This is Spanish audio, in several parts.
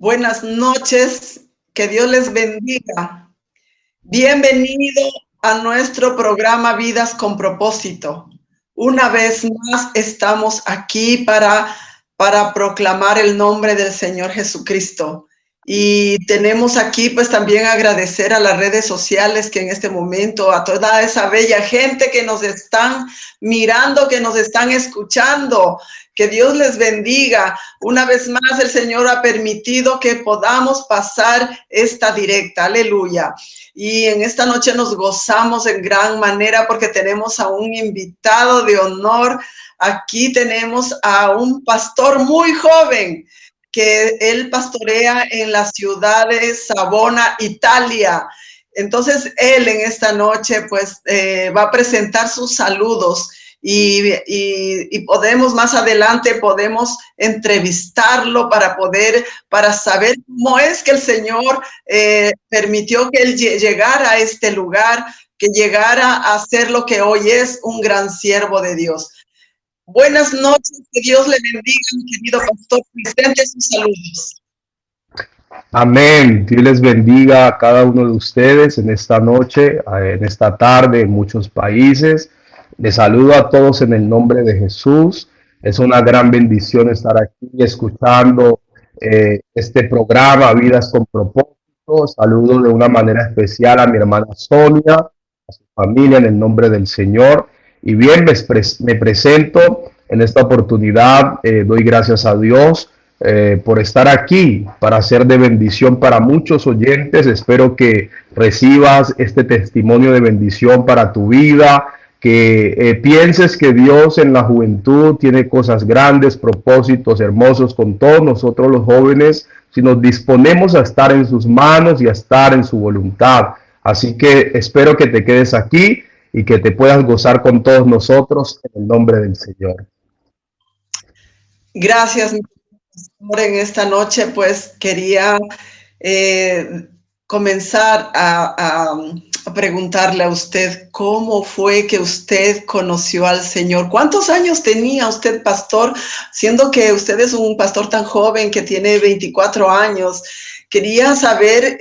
Buenas noches, que Dios les bendiga. Bienvenido a nuestro programa Vidas con Propósito. Una vez más estamos aquí para proclamar el nombre del Señor Jesucristo. Y tenemos aquí pues también agradecer a las redes sociales que en este momento, a toda esa bella gente que nos están mirando, que nos están escuchando. Que Dios les bendiga. Una vez más el Señor ha permitido que podamos pasar esta directa. Aleluya. Y en esta noche nos gozamos en gran manera porque tenemos a un invitado de honor. Aquí tenemos a un pastor muy joven que él pastorea en la ciudad de Savona, Italia. Entonces él en esta noche pues va a presentar sus saludos. Y podemos más adelante, podemos entrevistarlo para saber cómo es que el Señor permitió que él llegara a este lugar, que llegara a ser lo que hoy es, un gran siervo de Dios. Buenas noches, que Dios le bendiga, mi querido pastor. Presente sus saludos. Amén. Dios les bendiga a cada uno de ustedes en esta noche, en esta tarde, en muchos países. Les saludo a todos en el nombre de Jesús. Es una gran bendición estar aquí escuchando este programa, Vidas con Propósito. Saludo de una manera especial a mi hermana Sonia, a su familia en el nombre del Señor. Y bien, me presento en esta oportunidad. Doy gracias a Dios por estar aquí para ser de bendición para muchos oyentes. Espero que recibas este testimonio de bendición para tu vida, que pienses que Dios en la juventud tiene cosas grandes, propósitos hermosos con todos nosotros los jóvenes, si nos disponemos a estar en sus manos y a estar en su voluntad. Así que espero que te quedes aquí y que te puedas gozar con todos nosotros en el nombre del Señor. Gracias, mi pastor. En esta noche pues quería comenzar a preguntarle a usted cómo fue que usted conoció al Señor. ¿Cuántos años tenía usted, pastor? Siendo que usted es un pastor tan joven que tiene 24 años, quería saber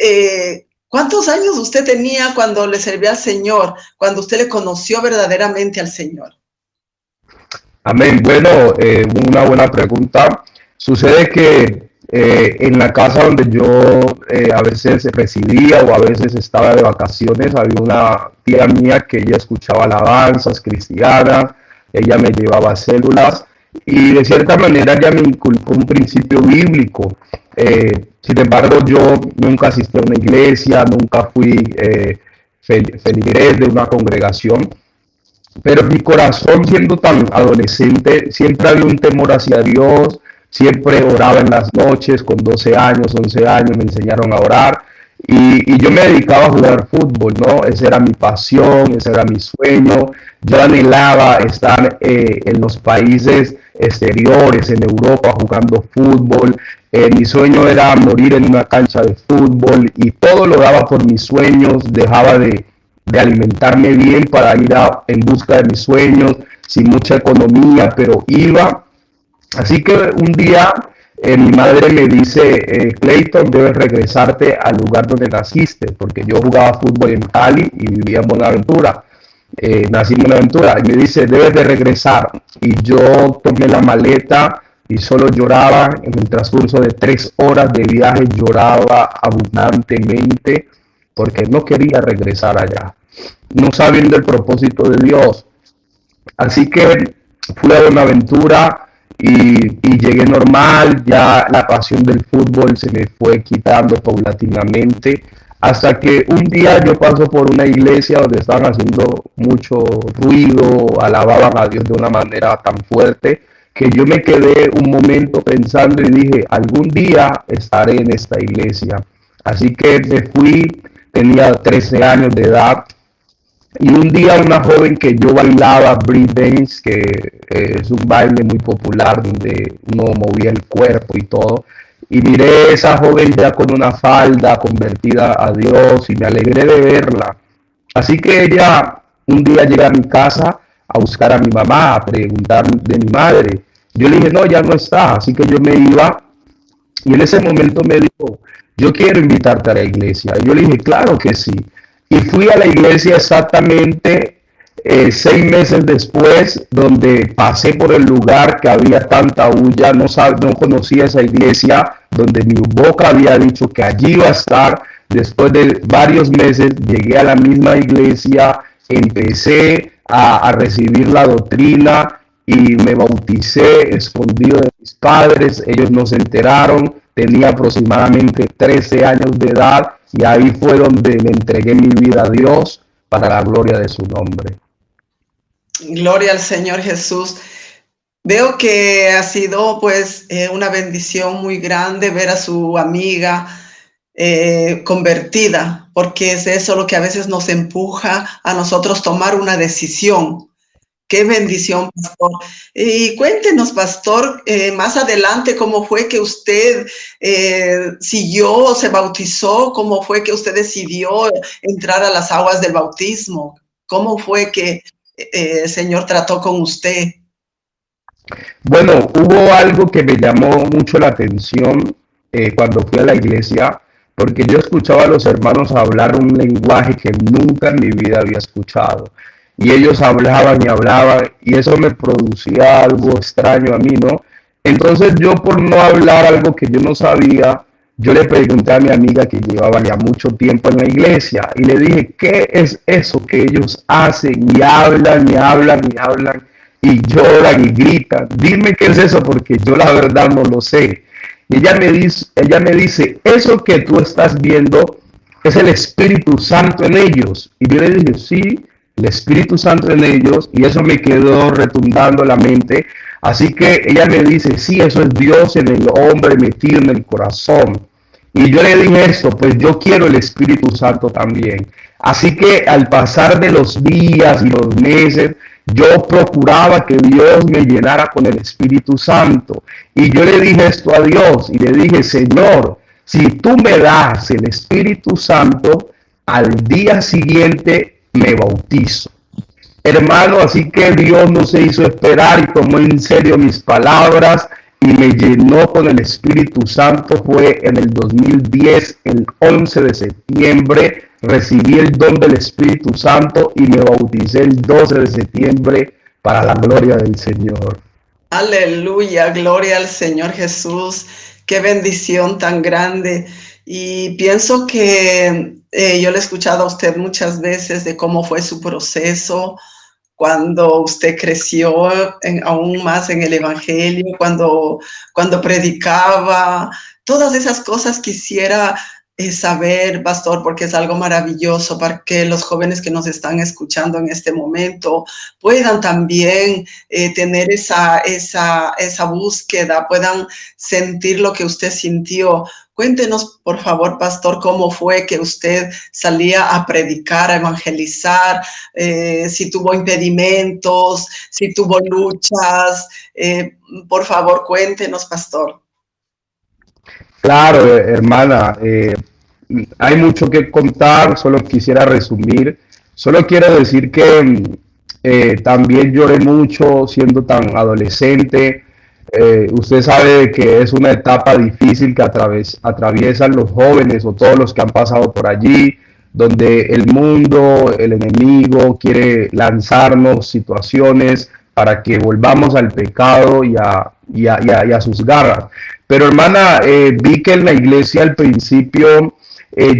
¿cuántos años usted tenía cuando le servía al Señor, cuando usted le conoció verdaderamente al Señor? Amén. Bueno, una buena pregunta. Sucede que en la casa donde yo a veces residía o a veces estaba de vacaciones, había una tía mía que ella escuchaba alabanzas cristianas, ella me llevaba células y de cierta manera ella me inculcó un principio bíblico. Sin embargo, yo nunca asistí a una iglesia, nunca fui feligrés de una congregación. Pero mi corazón, siendo tan adolescente, siempre había un temor hacia Dios, siempre oraba en las noches, con 12 años, 11 años me enseñaron a orar y yo me dedicaba a jugar fútbol, ¿no? Esa era mi pasión, ese era mi sueño. Yo anhelaba estar en los países exteriores, en Europa, jugando fútbol. Mi sueño era morir en una cancha de fútbol y todo lo daba por mis sueños, dejaba de alimentarme bien para ir en busca de mis sueños, sin mucha economía, pero iba. Así que un día mi madre me dice, Clayton, debes regresarte al lugar donde naciste, porque yo jugaba fútbol en Cali y vivía en Buenaventura. Nací en Buenaventura y me dice, debes de regresar. Y yo tomé la maleta y solo lloraba. En el transcurso de 3 horas de viaje lloraba abundantemente porque no quería regresar allá, no sabiendo el propósito de Dios. Así que fui a Buenaventura y llegué normal. Ya la pasión del fútbol se me fue quitando paulatinamente, hasta que un día yo paso por una iglesia donde estaban haciendo mucho ruido, alababan a Dios de una manera tan fuerte, que yo me quedé un momento pensando y dije, algún día estaré en esta iglesia. Así que me fui, tenía 13 años de edad, y un día una joven que yo bailaba breakdance, que es un baile muy popular donde uno movía el cuerpo y todo, y miré a esa joven ya con una falda convertida a Dios y me alegré de verla. Así que ella un día llega a mi casa a buscar a mi mamá, a preguntar de mi madre. Yo le dije, no, ya no está. Así que yo me iba Y en ese momento me dijo, yo quiero invitarte a la iglesia. Y yo le dije, claro que sí. Y fui a la iglesia exactamente 6 meses después, donde pasé por el lugar que había tanta bulla, no conocía esa iglesia, donde mi boca había dicho que allí iba a estar. Después de varios meses llegué a la misma iglesia, empecé a recibir la doctrina y me bauticé escondido de mis padres. Ellos no se enteraron, tenía aproximadamente 13 años de edad y ahí fue donde le entregué mi vida a Dios para la gloria de su nombre. Gloria al Señor Jesús. Veo que ha sido pues una bendición muy grande ver a su amiga convertida, porque es eso lo que a veces nos empuja a nosotros tomar una decisión. Qué bendición, pastor. Y cuéntenos, pastor, más adelante, cómo fue que usted siguió, se bautizó, cómo fue que usted decidió entrar a las aguas del bautismo, cómo fue que el Señor trató con usted. Bueno, hubo algo que me llamó mucho la atención cuando fui a la iglesia, porque yo escuchaba a los hermanos hablar un lenguaje que nunca en mi vida había escuchado. Y ellos hablaban, y eso me producía algo extraño a mí, ¿no? Entonces yo, por no hablar algo que yo no sabía, yo le pregunté a mi amiga que llevaba ya mucho tiempo en la iglesia y le dije, ¿qué es eso que ellos hacen y hablan y hablan y hablan y lloran y gritan? Dime qué es eso, porque yo la verdad no lo sé. Y ella me dice, eso que tú estás viendo es el Espíritu Santo en ellos. Y yo le dije, sí, el Espíritu Santo en ellos, y eso me quedó retumbando la mente. Así que ella me dice, sí, eso es Dios en el hombre metido en el corazón. Y yo le dije esto, pues yo quiero el Espíritu Santo también. Así que al pasar de los días y los meses, yo procuraba que Dios me llenara con el Espíritu Santo. Y yo le dije esto a Dios y le dije, Señor, si tú me das el Espíritu Santo, al día siguiente me bautizo. Hermano, así que Dios no se hizo esperar y tomó en serio mis palabras y me llenó con el Espíritu Santo. Fue en el 2010, el 11 de septiembre, recibí el don del Espíritu Santo y me bauticé el 12 de septiembre para la gloria del Señor. Aleluya, gloria al Señor Jesús. Qué bendición tan grande. Y pienso que yo le he escuchado a usted muchas veces de cómo fue su proceso cuando usted creció aún más en el Evangelio, cuando predicaba. Todas esas cosas quisiera saber, pastor, porque es algo maravilloso para que los jóvenes que nos están escuchando en este momento puedan también tener esa búsqueda, puedan sentir lo que usted sintió. Cuéntenos, por favor, pastor, cómo fue que usted salía a predicar, a evangelizar, si tuvo impedimentos, si tuvo luchas. Por favor, cuéntenos, pastor. Claro, hermana, hay mucho que contar, solo quisiera resumir. Solo quiero decir que también lloré mucho siendo tan adolescente. Usted sabe que es una etapa difícil que atraviesan los jóvenes o todos los que han pasado por allí, donde el mundo, el enemigo quiere lanzarnos situaciones para que volvamos al pecado y a sus garras. Pero hermana, vi que en la iglesia al principio,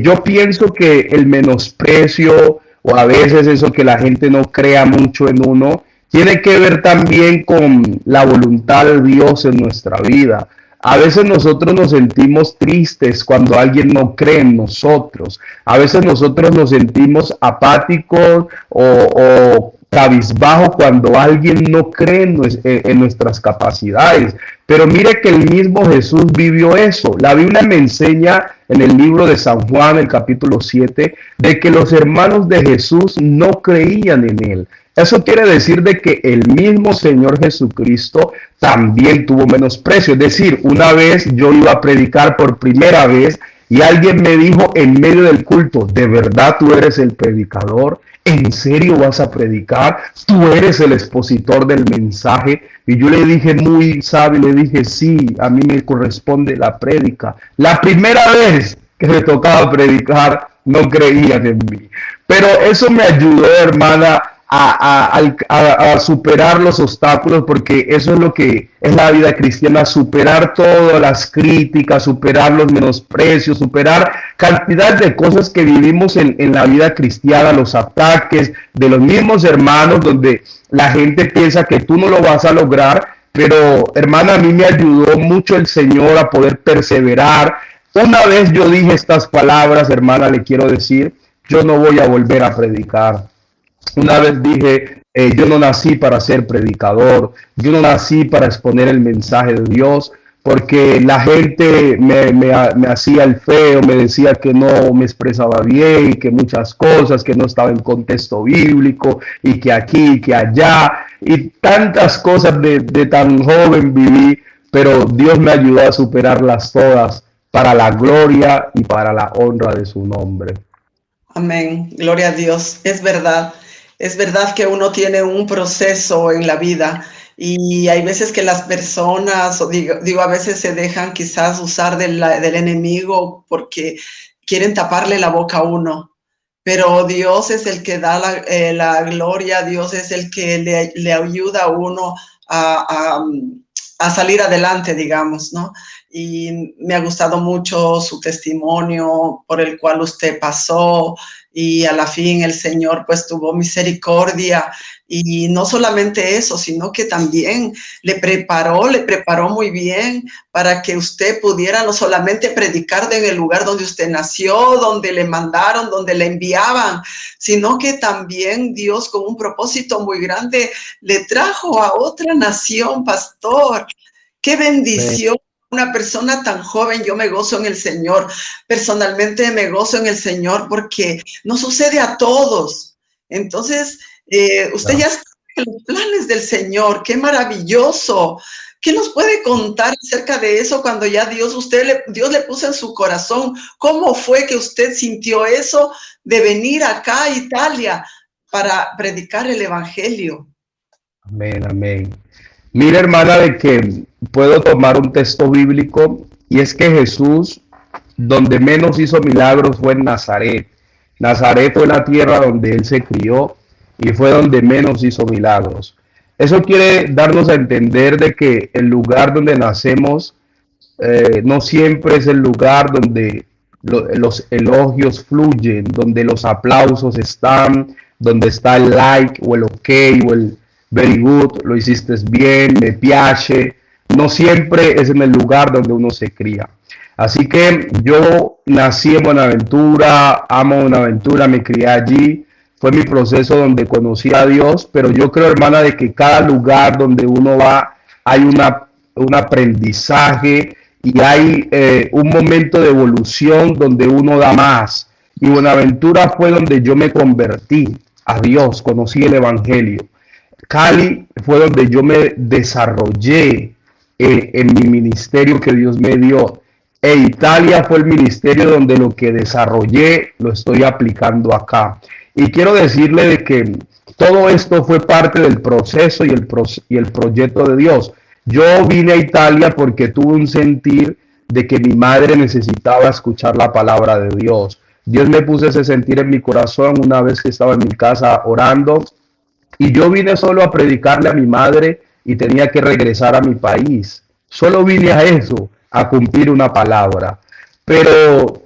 yo pienso que el menosprecio o a veces eso que la gente no crea mucho en uno, tiene que ver también con la voluntad de Dios en nuestra vida. A veces nosotros nos sentimos tristes cuando alguien no cree en nosotros. A veces nosotros nos sentimos apáticos o cabizbajo cuando alguien no cree en nuestras capacidades. Pero mire que el mismo Jesús vivió eso. La Biblia me enseña en el libro de San Juan, el capítulo 7, de que los hermanos de Jesús no creían en él. Eso quiere decir de que el mismo Señor Jesucristo también tuvo menosprecio. Es decir, una vez yo iba a predicar por primera vez Y alguien me dijo en medio del culto, ¿de verdad tú eres el predicador? ¿En serio vas a predicar? ¿Tú eres el expositor del mensaje? Y yo le dije muy sabio, le dije, sí, a mí me corresponde la prédica. La primera vez que me tocaba predicar, no creían en mí. Pero eso me ayudó, hermana, a superar los obstáculos, porque eso es lo que es la vida cristiana, superar todas las críticas, superar los menosprecios, superar cantidad de cosas que vivimos en la vida cristiana, los ataques de los mismos hermanos, donde la gente piensa que tú no lo vas a lograr, pero hermana, a mí me ayudó mucho el Señor a poder perseverar. Una vez yo dije estas palabras, hermana, le quiero decir, yo no voy a volver a predicar. Una vez dije, yo no nací para ser predicador, yo no nací para exponer el mensaje de Dios, porque la gente me hacía el feo, me decía que no me expresaba bien, que muchas cosas, que no estaba en contexto bíblico, y que aquí, y que allá, y tantas cosas de tan joven viví, pero Dios me ayudó a superarlas todas para la gloria y para la honra de su nombre. Amén. Gloria a Dios. Es verdad. Es verdad que uno tiene un proceso en la vida y hay veces que las personas, digo, a veces se dejan quizás usar del enemigo porque quieren taparle la boca a uno. Pero Dios es el que da la gloria, Dios es el que le ayuda a uno a salir adelante, digamos, ¿no? Y me ha gustado mucho su testimonio por el cual usted pasó y a la fin el Señor pues tuvo misericordia y no solamente eso, sino que también le preparó muy bien para que usted pudiera no solamente predicar en el lugar donde usted nació, donde le mandaron, donde le enviaban, sino que también Dios con un propósito muy grande le trajo a otra nación, pastor. ¡Qué bendición! Una persona tan joven, yo me gozo en el Señor. Personalmente me gozo en el Señor porque no sucede a todos. Entonces, usted ya está en los planes del Señor. ¡Qué maravilloso! ¿Qué nos puede contar acerca de eso cuando ya Dios le puso en su corazón? ¿Cómo fue que usted sintió eso de venir acá a Italia para predicar el Evangelio? Amén, amén. Mira, hermana, de que puedo tomar un texto bíblico y es que Jesús, donde menos hizo milagros fue en Nazaret. Nazaret fue la tierra donde él se crió y fue donde menos hizo milagros. Eso quiere darnos a entender de que el lugar donde nacemos no siempre es el lugar donde los elogios fluyen, donde los aplausos están, donde está el like o el ok o el very good, lo hiciste bien, me piace. No siempre es en el lugar donde uno se cría. Así que yo nací en Buenaventura, amo Buenaventura, me crié allí. Fue mi proceso donde conocí a Dios, pero yo creo, hermana, de que cada lugar donde uno va hay un aprendizaje y hay un momento de evolución donde uno da más. Y Buenaventura fue donde yo me convertí a Dios, conocí el Evangelio. Cali fue donde yo me desarrollé en mi ministerio que Dios me dio. E Italia fue el ministerio donde lo que desarrollé lo estoy aplicando acá. Y quiero decirle de que todo esto fue parte del proceso y el proyecto de Dios. Yo vine a Italia porque tuve un sentir de que mi madre necesitaba escuchar la palabra de Dios. Dios me puso ese sentir en mi corazón una vez que estaba en mi casa orando. Y yo vine solo a predicarle a mi madre y tenía que regresar a mi país. Solo vine a eso, a cumplir una palabra. Pero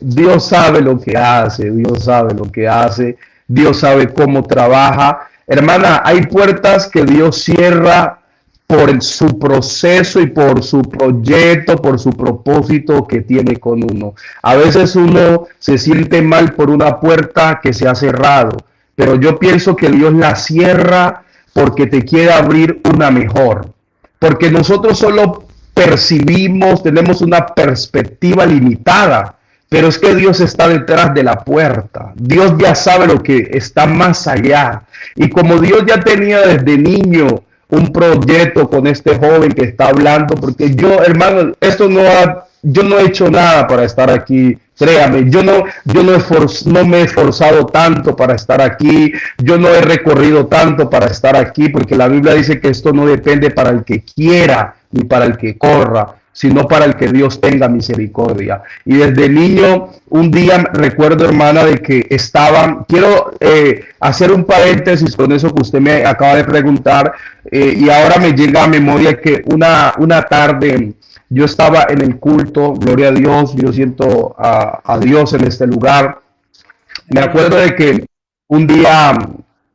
Dios sabe lo que hace, Dios sabe lo que hace, Dios sabe cómo trabaja. Hermana, hay puertas que Dios cierra por su proceso y por su proyecto, por su propósito que tiene con uno. A veces uno se siente mal por una puerta que se ha cerrado, pero yo pienso que Dios la cierra porque te quiere abrir una mejor. Porque nosotros solo percibimos, tenemos una perspectiva limitada, pero es que Dios está detrás de la puerta. Dios ya sabe lo que está más allá. Y como Dios ya tenía desde niño un proyecto con este joven que está hablando, porque yo, hermano, esto no ha yo no he hecho nada para estar aquí. Créame, no me he esforzado tanto para estar aquí, yo no he recorrido tanto para estar aquí, porque la Biblia dice que esto no depende para el que quiera ni para el que corra, sino para el que Dios tenga misericordia. Y desde niño, un día recuerdo, hermana, de que quiero hacer un paréntesis con eso que usted me acaba de preguntar, y ahora me llega a memoria que una tarde yo estaba en el culto, gloria a Dios, yo siento a Dios en este lugar. Me acuerdo de que un día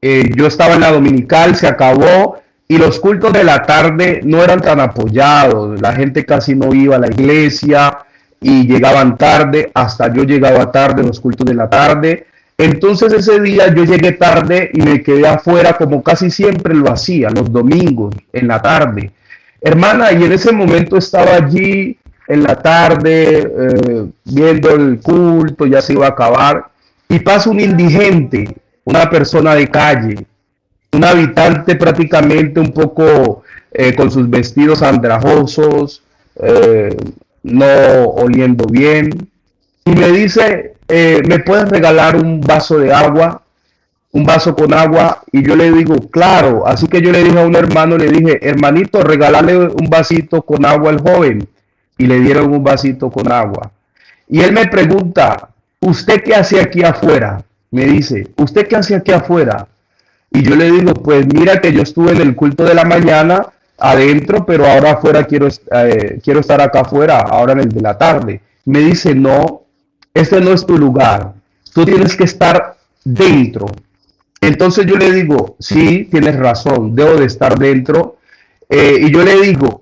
yo estaba en la dominical, se acabó y los cultos de la tarde no eran tan apoyados. La gente casi no iba a la iglesia y llegaban tarde, hasta yo llegaba tarde en los cultos de la tarde. Entonces ese día yo llegué tarde y me quedé afuera como casi siempre lo hacía, los domingos en la tarde. Hermana, y en ese momento estaba allí en la tarde viendo el culto, ya se iba a acabar, y pasa un indigente, una persona de calle, un habitante prácticamente un poco con sus vestidos andrajosos, eh, no oliendo bien, y me dice, ¿me puedes regalar un vaso de agua? Un vaso con agua, y yo le digo, claro. Así que yo le dije a un hermano, le dije, hermanito, regálale un vasito con agua al joven, y le dieron un vasito con agua. Y él me pregunta, ¿usted qué hace aquí afuera? Me dice, ¿usted qué hace aquí afuera? Y yo le digo, pues mira que yo estuve en el culto de la mañana adentro, pero ahora afuera quiero estar acá afuera, ahora en el de la tarde. Me dice, no, este no es tu lugar, tú tienes que estar dentro. Entonces yo le digo, sí, tienes razón, debo de estar dentro. Y yo le digo,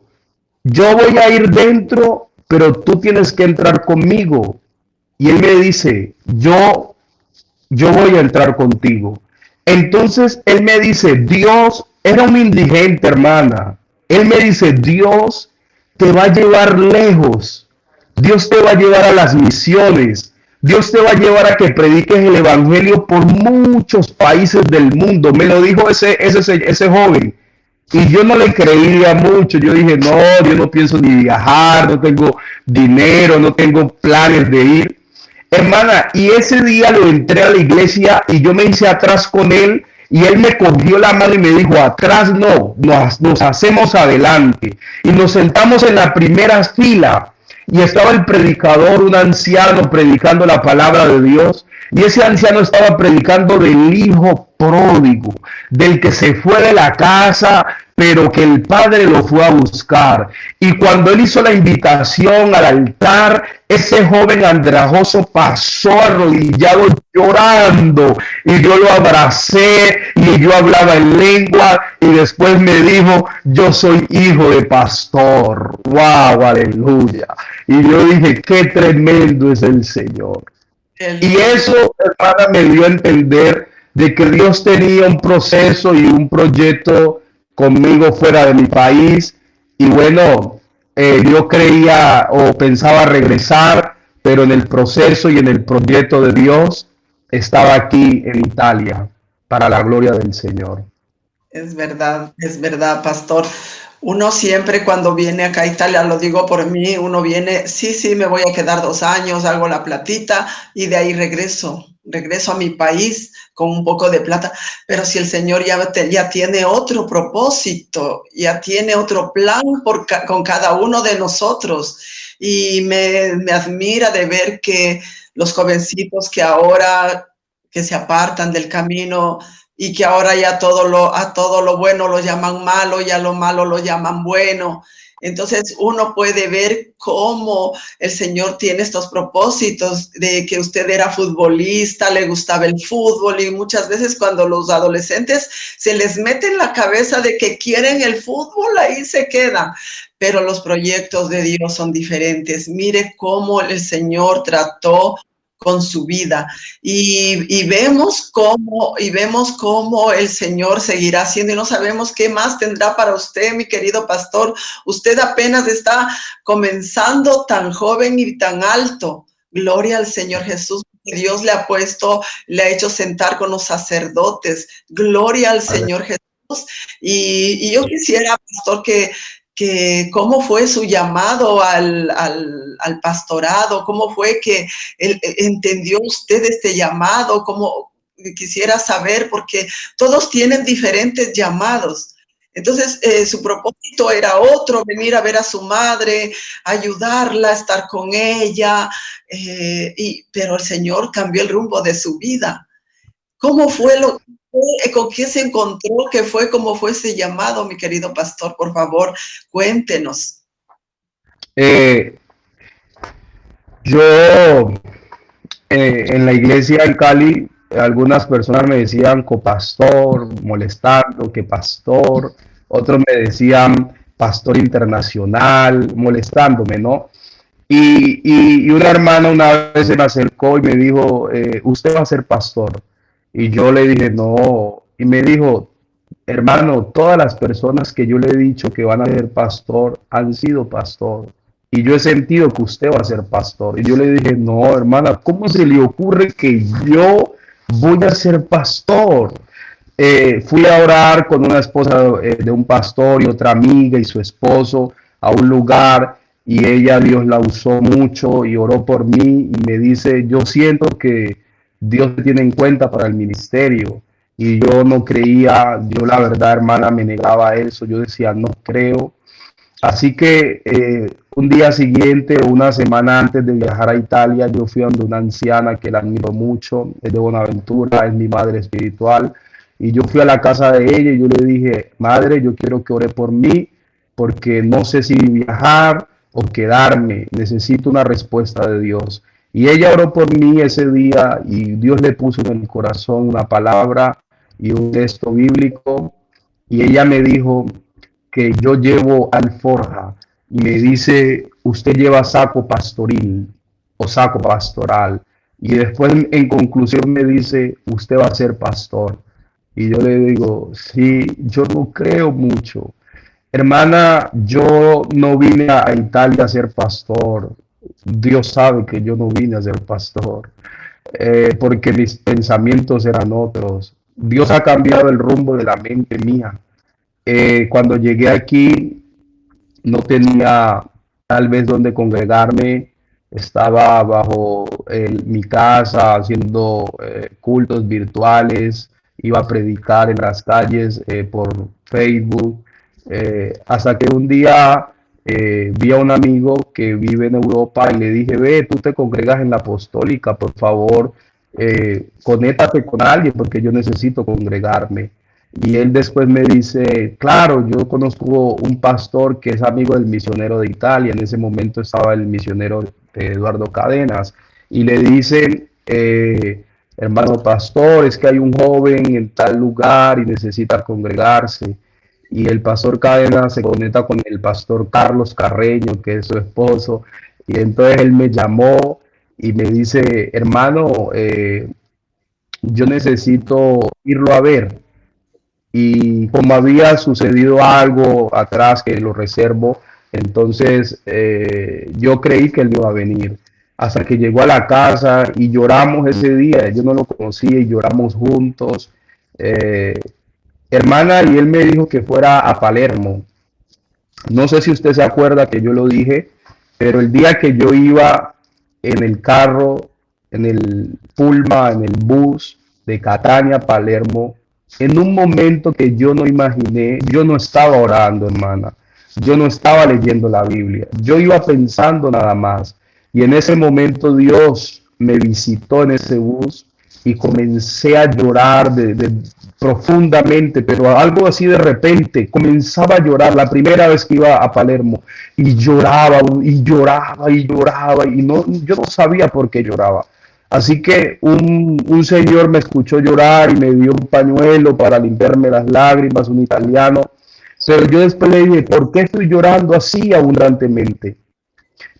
yo voy a ir dentro, pero tú tienes que entrar conmigo. Y él me dice, yo voy a entrar contigo. Entonces él me dice, Dios, era un indigente, hermana. Él me dice, Dios te va a llevar lejos. Dios te va a llevar a las misiones. Dios te va a llevar a que prediques el evangelio por muchos países del mundo. Me lo dijo ese joven. Y yo no le creía mucho. Yo dije, no, yo no pienso ni viajar, no tengo dinero, no tengo planes de ir. Hermana, y ese día lo entré a la iglesia y yo me hice atrás con él y él me cogió la mano y me dijo, atrás no, nos hacemos adelante. Y nos sentamos en la primera fila y estaba el predicador, un anciano, predicando la palabra de Dios. Y ese anciano estaba predicando del hijo pródigo, del que se fue de la casa, pero que el padre lo fue a buscar. Y cuando él hizo la invitación al altar, ese joven andrajoso pasó arrodillado llorando, y yo lo abracé y yo hablaba en lengua, y después me dijo, yo soy hijo de pastor. ¡Wow! ¡Aleluya! Y yo dije, qué tremendo es el Señor. Y eso, hermana, me dio a entender de que Dios tenía un proceso y un proyecto conmigo fuera de mi país. Y bueno, yo creía o pensaba regresar, pero en el proceso y en el proyecto de Dios estaba aquí en Italia, para la gloria del Señor. Es verdad, pastor. Uno siempre cuando viene acá a Italia, lo digo por mí, uno viene, sí, me voy a quedar 2 años, hago la platita y de ahí regreso a mi país con un poco de plata. Pero si el Señor ya tiene otro propósito, ya tiene otro plan con cada uno de nosotros. Y me admira de ver que los jovencitos que se apartan del camino, y que ahora ya a todo lo bueno lo llaman malo y a lo malo lo llaman bueno. Entonces uno puede ver cómo el Señor tiene estos propósitos de que usted era futbolista, le gustaba el fútbol, y muchas veces cuando los adolescentes se les mete en la cabeza de que quieren el fútbol, ahí se quedan. Pero los proyectos de Dios son diferentes. Mire cómo el Señor trató con su vida, y vemos cómo el Señor seguirá haciendo, y no sabemos qué más tendrá para usted, mi querido pastor. Usted apenas está comenzando, tan joven y tan alto. Gloria al Señor Jesús. Dios le ha hecho sentar con los sacerdotes. Gloria al Señor Jesús. Y yo quisiera, pastor, que cómo fue su llamado al pastorado, cómo fue que entendió usted este llamado, cómo quisiera saber, porque todos tienen diferentes llamados. Entonces, su propósito era otro, venir a ver a su madre, ayudarla, estar con ella, pero el Señor cambió el rumbo de su vida. ¿Cómo fue con qué se encontró? ¿Cómo fue ese llamado, mi querido pastor? Por favor, cuéntenos. Yo en la iglesia en Cali, algunas personas me decían copastor, molestando, que pastor, otros me decían pastor internacional, molestándome, ¿no? Y una hermana una vez se me acercó y me dijo, usted va a ser pastor. Y yo le dije, no. Y me dijo, hermano, todas las personas que yo le he dicho que van a ser pastor han sido pastor. Y yo he sentido que usted va a ser pastor. Y yo le dije, no, hermana, ¿cómo se le ocurre que yo voy a ser pastor? Fui a orar con una esposa de un pastor y otra amiga y su esposo a un lugar, y ella, Dios la usó mucho y oró por mí y me dice, yo siento que Dios te tiene en cuenta para el ministerio. Y yo no creía, yo la verdad, hermana, me negaba a eso, yo decía, no creo. Así que un día siguiente, una semana antes de viajar a Italia, yo fui a donde una anciana que la admiro mucho, es de Buenaventura, es mi madre espiritual, y yo fui a la casa de ella y yo le dije, madre, yo quiero que ore por mí, porque no sé si viajar o quedarme, necesito una respuesta de Dios. Y ella oró por mí ese día y Dios le puso en el corazón una palabra y un texto bíblico, y ella me dijo que yo llevo alforja, y me dice, usted lleva saco pastoril o saco pastoral, y después en conclusión me dice, usted va a ser pastor. Y yo le digo, sí, yo no creo mucho. Hermana, yo no vine a Italia a ser pastor. Dios sabe que yo no vine a ser pastor, porque mis pensamientos eran otros. Dios ha cambiado el rumbo de la mente mía. Cuando llegué aquí no tenía tal vez donde congregarme, estaba bajo mi casa haciendo cultos virtuales, iba a predicar en las calles por Facebook, hasta que un día vi a un amigo que vive en Europa y le dije, ve, tú te congregas en la apostólica, por favor, conéctate con alguien porque yo necesito congregarme. Y él después me dice, claro, yo conozco un pastor que es amigo del misionero de Italia. En ese momento estaba el misionero Eduardo Cadenas. Y le dice, hermano pastor, es que hay un joven en tal lugar y necesita congregarse. Y el pastor Cadenas se conecta con el pastor Carlos Carreño, que es su esposo. Y entonces él me llamó y me dice, hermano, yo necesito irlo a ver. Y como había sucedido algo atrás que lo reservo, entonces yo creí que él iba a venir. Hasta que llegó a la casa y lloramos ese día. Yo no lo conocía y lloramos juntos. Eh, Hermana, y él me dijo que fuera a Palermo. No sé si usted se acuerda que yo lo dije, pero el día que yo iba en el carro, en el Pullman, en el bus de Catania a Palermo, en un momento que yo no imaginé, yo no estaba orando, hermana. Yo no estaba leyendo la Biblia. Yo iba pensando nada más. Y en ese momento Dios me visitó en ese bus y comencé a llorar profundamente, pero algo así de repente, comenzaba a llorar la primera vez que iba a Palermo, y lloraba y lloraba y lloraba, y no, yo no sabía por qué lloraba. Así que un señor me escuchó llorar y me dio un pañuelo para limpiarme las lágrimas, un italiano, pero yo después le dije, ¿por qué estoy llorando así abundantemente?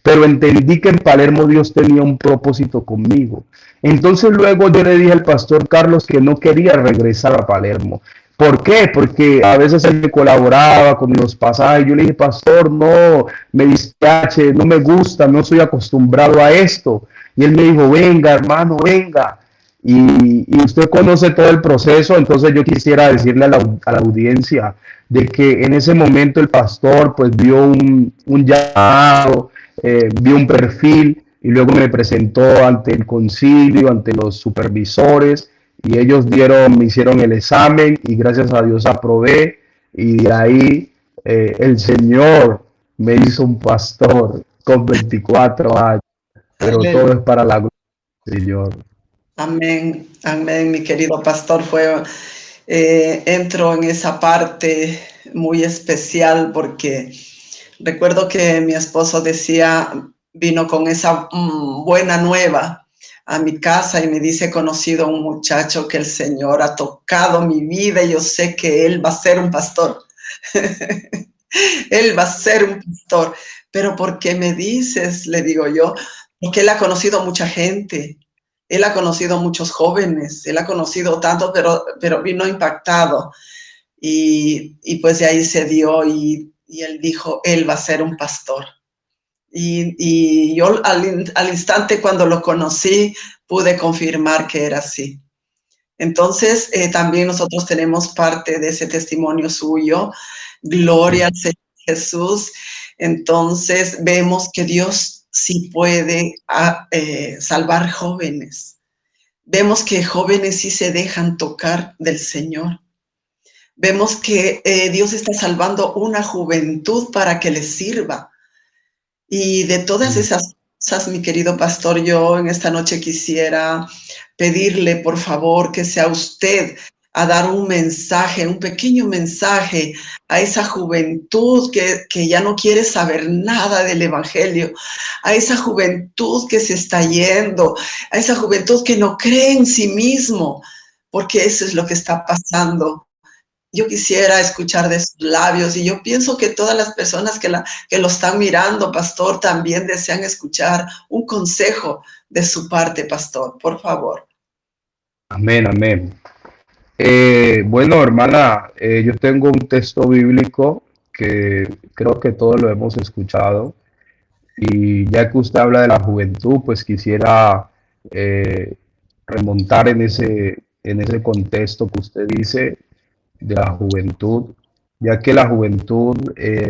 Pero entendí que en Palermo Dios tenía un propósito conmigo. Entonces luego yo le dije al pastor Carlos que no quería regresar a Palermo. ¿Por qué? Porque a veces él me colaboraba con los pasajes. Yo le dije, pastor, no, me distrache, no me gusta, no soy acostumbrado a esto. Y él me dijo, venga, hermano, venga. Y usted conoce todo el proceso, entonces yo quisiera decirle a la audiencia, de que en ese momento el pastor pues vio un llamado, vio un perfil y luego me presentó ante el concilio, ante los supervisores y ellos me hicieron el examen y gracias a Dios aprobé y de ahí el Señor me hizo un pastor con 24 años, pero todo es para la gloria del Señor. Amén, amén, mi querido pastor. Entro en esa parte muy especial porque recuerdo que mi esposo vino con esa buena nueva a mi casa y me dice: he conocido a un muchacho que el Señor ha tocado mi vida y yo sé que él va a ser un pastor. Él va a ser un pastor. Pero ¿por qué me dices? Le digo yo, porque él ha conocido a mucha gente. Él ha conocido a muchos jóvenes, él ha conocido tanto, pero vino impactado. Y pues de ahí se dio y él dijo, él va a ser un pastor. Y yo al instante cuando lo conocí, pude confirmar que era así. Entonces, también nosotros tenemos parte de ese testimonio suyo. Gloria al Señor Jesús. Entonces, vemos que Dios sí puede salvar jóvenes. Vemos que jóvenes sí se dejan tocar del Señor. Vemos que Dios está salvando una juventud para que les sirva. Y de todas esas cosas, mi querido pastor, yo en esta noche quisiera pedirle, por favor, que sea usted a dar un mensaje, un pequeño mensaje a esa juventud que ya no quiere saber nada del evangelio, a esa juventud que se está yendo, a esa juventud que no cree en sí mismo, porque eso es lo que está pasando. Yo quisiera escuchar de sus labios y yo pienso que todas las personas que lo están mirando, pastor, también desean escuchar un consejo de su parte, pastor, por favor. Amén, amén. Bueno, hermana, yo tengo un texto bíblico que creo que todos lo hemos escuchado y ya que usted habla de la juventud, pues quisiera remontar en ese contexto que usted dice de la juventud, ya que la juventud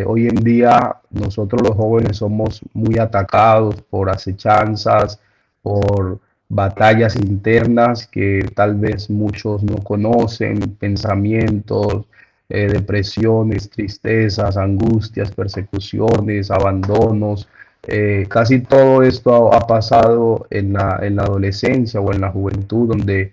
hoy en día nosotros los jóvenes somos muy atacados por acechanzas, por batallas internas que tal vez muchos no conocen, pensamientos, depresiones, tristezas, angustias, persecuciones, abandonos. Casi todo esto ha pasado en la adolescencia o en la juventud, donde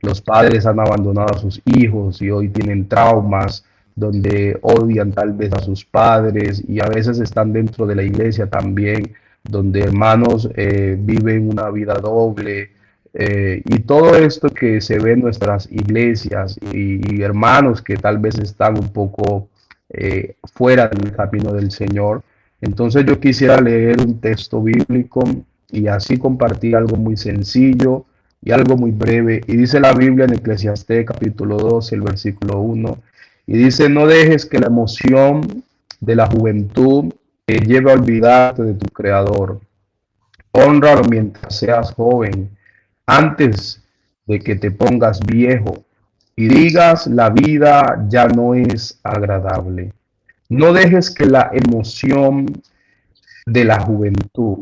los padres han abandonado a sus hijos y hoy tienen traumas, donde odian tal vez a sus padres y a veces están dentro de la iglesia también, donde hermanos viven una vida doble, y todo esto que se ve en nuestras iglesias y hermanos que tal vez están un poco fuera del camino del Señor. Entonces yo quisiera leer un texto bíblico y así compartir algo muy sencillo y algo muy breve. Y dice la Biblia en Eclesiastés capítulo 12, el versículo 1, y dice: no dejes que la emoción de la juventud te lleve a olvidarte de tu Creador. Hónralo mientras seas joven, antes de que te pongas viejo y digas la vida ya no es agradable. No dejes que la emoción de la juventud,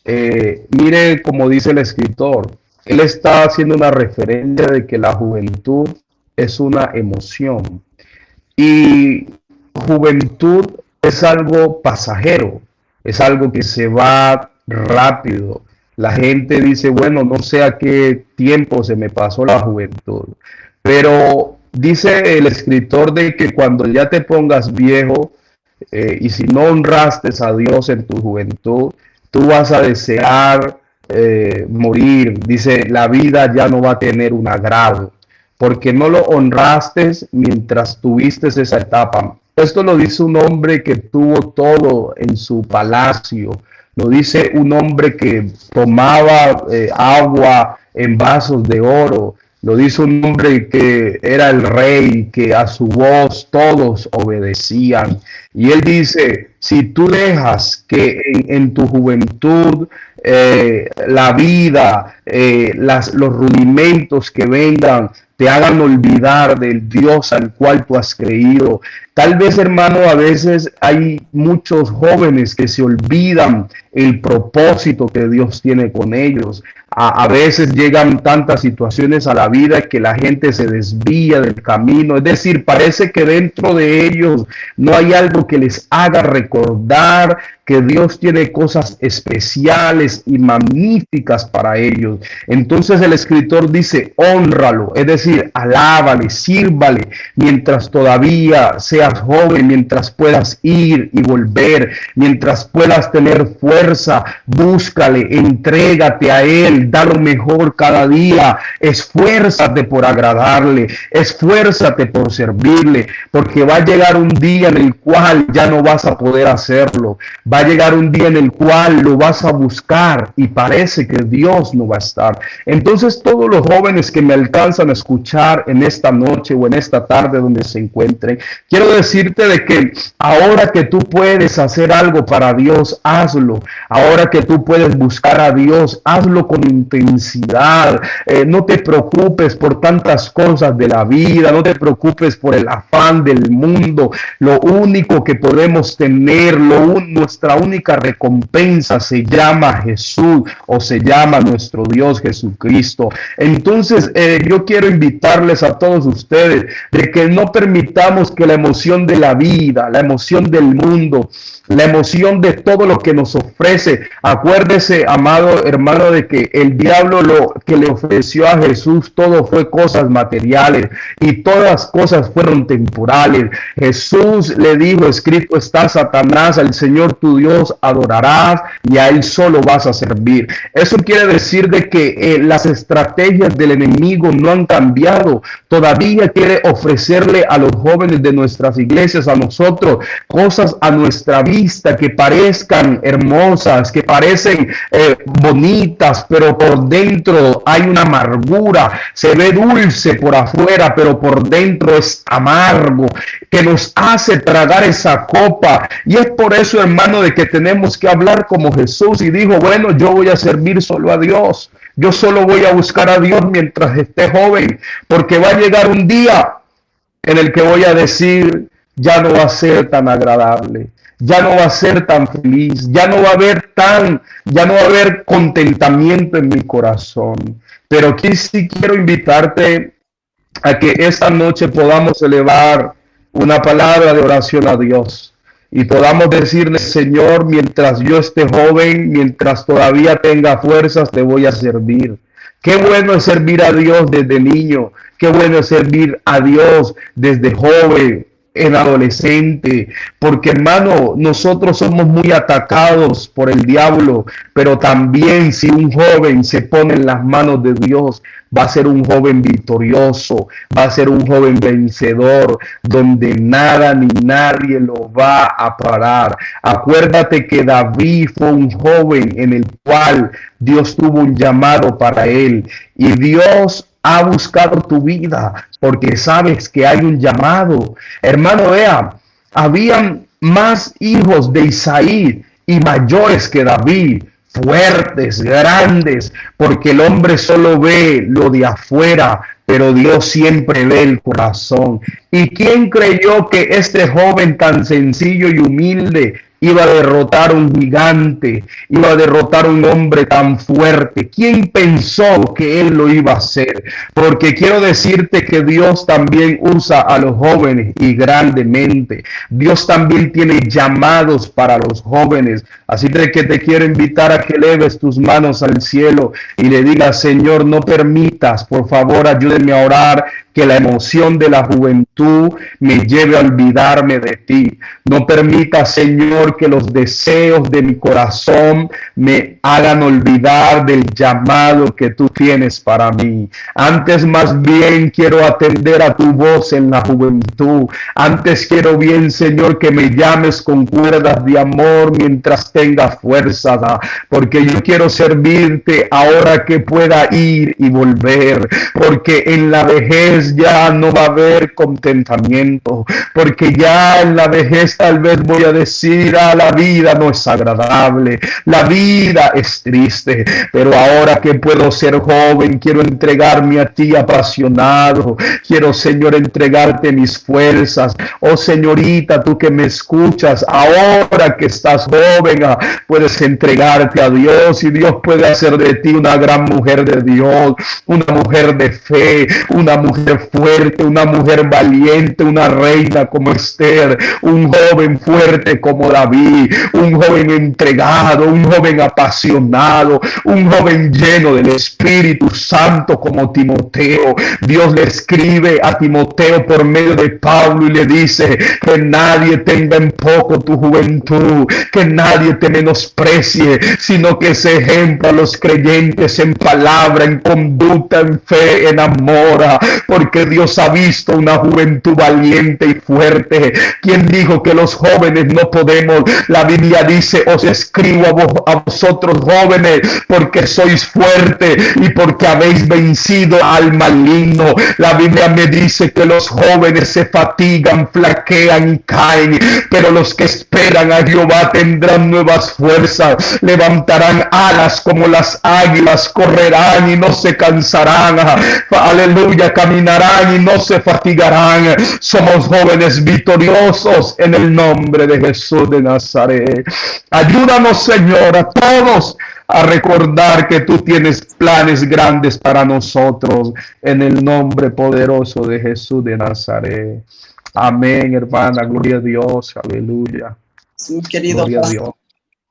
mire como dice el escritor, él está haciendo una referencia de que la juventud es una emoción y juventud es algo pasajero, es algo que se va rápido. La gente dice, bueno, no sé a qué tiempo se me pasó la juventud, pero dice el escritor de que cuando ya te pongas viejo, y si no honraste a Dios en tu juventud, tú vas a desear morir. Dice, la vida ya no va a tener un agrado, porque no lo honraste mientras tuviste esa etapa. Esto lo dice un hombre que tuvo todo en su palacio. Lo dice un hombre que tomaba agua en vasos de oro. Lo dice un hombre que era el rey, que a su voz todos obedecían. Y él dice, si tú dejas que en tu juventud la vida, los rudimentos que vengan te hagan olvidar del Dios al cual tú has creído. Tal vez, hermano, a veces hay muchos jóvenes que se olvidan el propósito que Dios tiene con ellos. A veces llegan tantas situaciones a la vida que la gente se desvía del camino. Es decir, parece que dentro de ellos no hay algo que les haga recordar que Dios tiene cosas especiales y magníficas para ellos. Entonces el escritor dice, hónralo, es decir, alábale, sírvale, mientras todavía seas joven, mientras puedas ir y volver, mientras puedas tener fuerza, búscale, entrégate a Él, da lo mejor cada día, esfuérzate por agradarle, esfuérzate por servirle, porque va a llegar un día en el cual ya no vas a poder hacerlo. Va a llegar un día en el cual lo vas a buscar y parece que Dios no va a estar. Entonces, todos los jóvenes que me alcanzan a escuchar en esta noche o en esta tarde donde se encuentren, quiero decirte de que ahora que tú puedes hacer algo para Dios, hazlo. Ahora que tú puedes buscar a Dios, hazlo con intensidad. No te preocupes por tantas cosas de la vida, no te preocupes por el afán del mundo. Lo único que podemos tener, nuestra única recompensa se llama Jesús o se llama nuestro Dios Jesucristo. Entonces yo quiero invitarles a todos ustedes de que no permitamos que la emoción de la vida, la emoción del mundo, la emoción de todo lo que nos ofrece. Acuérdese, amado hermano, de que el diablo lo que le ofreció a Jesús, todo fue cosas materiales y todas cosas fueron temporales. Jesús le dijo, escrito está, Satanás, al Señor tu Dios adorarás y a Él solo vas a servir. Eso quiere decir de que las estrategias del enemigo no han cambiado. Todavía quiere ofrecerle a los jóvenes de nuestras iglesias, a nosotros, cosas a nuestra vista que parezcan hermosas, que parecen bonitas, pero por dentro hay una amargura. Se ve dulce por afuera, pero por dentro es amargo, que nos hace tragar esa copa. Y es por eso, hermano, de que tenemos que hablar como Jesús, y dijo, bueno, yo voy a servir solo a Dios. Yo solo voy a buscar a Dios mientras esté joven, porque va a llegar un día en el que voy a decir, ya no va a ser tan agradable, ya no va a ser tan feliz, ya no va a haber contentamiento en mi corazón. Pero aquí sí quiero invitarte a que esta noche podamos elevar una palabra de oración a Dios y podamos decirle, Señor, mientras yo esté joven, mientras todavía tenga fuerzas, te voy a servir. Qué bueno es servir a Dios desde niño, qué bueno es servir a Dios desde joven, en adolescente, porque hermano, nosotros somos muy atacados por el diablo, pero también si un joven se pone en las manos de Dios, va a ser un joven victorioso, va a ser un joven vencedor, donde nada ni nadie lo va a parar. Acuérdate que David fue un joven en el cual Dios tuvo un llamado para él, y Dios ha buscado tu vida porque sabes que hay un llamado. Hermano, vea, habían más hijos de Isaí y mayores que David, fuertes, grandes, porque el hombre solo ve lo de afuera, pero Dios siempre ve el corazón. ¿Y quién creyó que este joven tan sencillo y humilde iba a derrotar un gigante, iba a derrotar un hombre tan fuerte? ¿Quién pensó que él lo iba a hacer? Porque quiero decirte que Dios también usa a los jóvenes y grandemente. Dios también tiene llamados para los jóvenes. Así que te quiero invitar a que eleves tus manos al cielo y le digas, Señor, no permitas, por favor, ayúdenme a orar, que la emoción de la juventud me lleve a olvidarme de ti. No permita, Señor, que los deseos de mi corazón me hagan olvidar del llamado que tú tienes para mí. Antes, más bien, quiero atender a tu voz en la juventud. Antes quiero bien, Señor, que me llames con cuerdas de amor mientras tenga fuerza, porque yo quiero servirte ahora que pueda ir y volver, porque en la vejez vejez ya no va a haber contentamiento, porque ya en la vejez tal vez voy a decir, la vida no es agradable, la vida es triste, pero ahora que puedo ser joven, quiero entregarme a ti apasionado, quiero, Señor, entregarte mis fuerzas. Oh, señorita, tú que me escuchas, ahora que estás joven, puedes entregarte a Dios y Dios puede hacer de ti una gran mujer de Dios, una mujer de fe, una mujer fuerte, una mujer valiente, una reina como Esther, un joven fuerte como David, un joven entregado, un joven apasionado, un joven lleno del Espíritu Santo como Timoteo. Dios le escribe a Timoteo por medio de Pablo y le dice que nadie tenga en poco tu juventud, que nadie te menosprecie, sino que ese ejemplo a los creyentes en palabra, en conducta, en fe, en amor, porque Dios ha visto una juventud valiente y fuerte. ¿Quién dijo que los jóvenes no podemos? La Biblia dice, os escribo a vosotros jóvenes, porque sois fuertes y porque habéis vencido al maligno. La Biblia me dice que los jóvenes se fatigan, flaquean y caen, pero los que esperan a Jehová tendrán nuevas fuerzas, levantarán alas como las águilas, correrán y no se cansarán, aleluya, caminarán y no se fatigarán. Somos jóvenes victoriosos en el nombre de Jesús de Nazaret. Ayúdanos, Señor, a todos a recordar que tú tienes planes grandes para nosotros en el nombre poderoso de Jesús de Nazaret. Amén, hermana, gloria a Dios, aleluya. Mi querido pastor,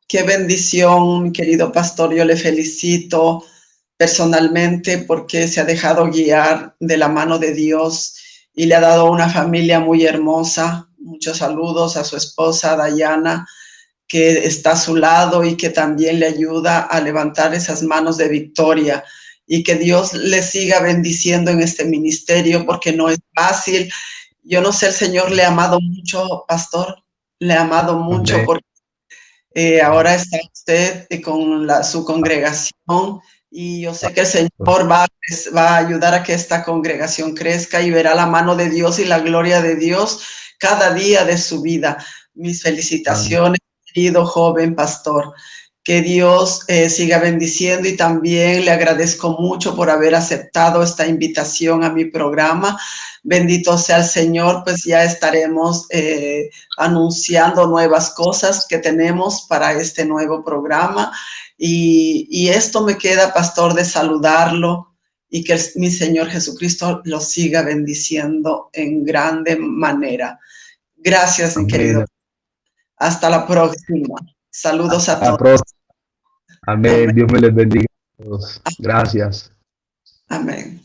qué bendición, mi querido pastor, yo le felicito personalmente porque se ha dejado guiar de la mano de Dios y le ha dado una familia muy hermosa. Muchos saludos a su esposa, Dayana, que está a su lado y que también le ayuda a levantar esas manos de victoria, y que Dios le siga bendiciendo en este ministerio porque no es fácil. Yo no sé, el Señor le ha amado mucho, pastor, le ha amado mucho. Amén. Porque ahora está usted con su congregación y yo sé que el Señor va a ayudar a que esta congregación crezca y verá la mano de Dios y la gloria de Dios cada día de su vida. Mis felicitaciones, querido joven pastor. Que Dios siga bendiciendo, y también le agradezco mucho por haber aceptado esta invitación a mi programa. Bendito sea el Señor, pues ya estaremos anunciando nuevas cosas que tenemos para este nuevo programa. Y esto me queda, pastor, de saludarlo y que mi Señor Jesucristo lo siga bendiciendo en grande manera. Gracias, mi querido. Hasta la próxima. Saludos a todos. Amén. Dios me les bendiga a todos. Gracias. Amén.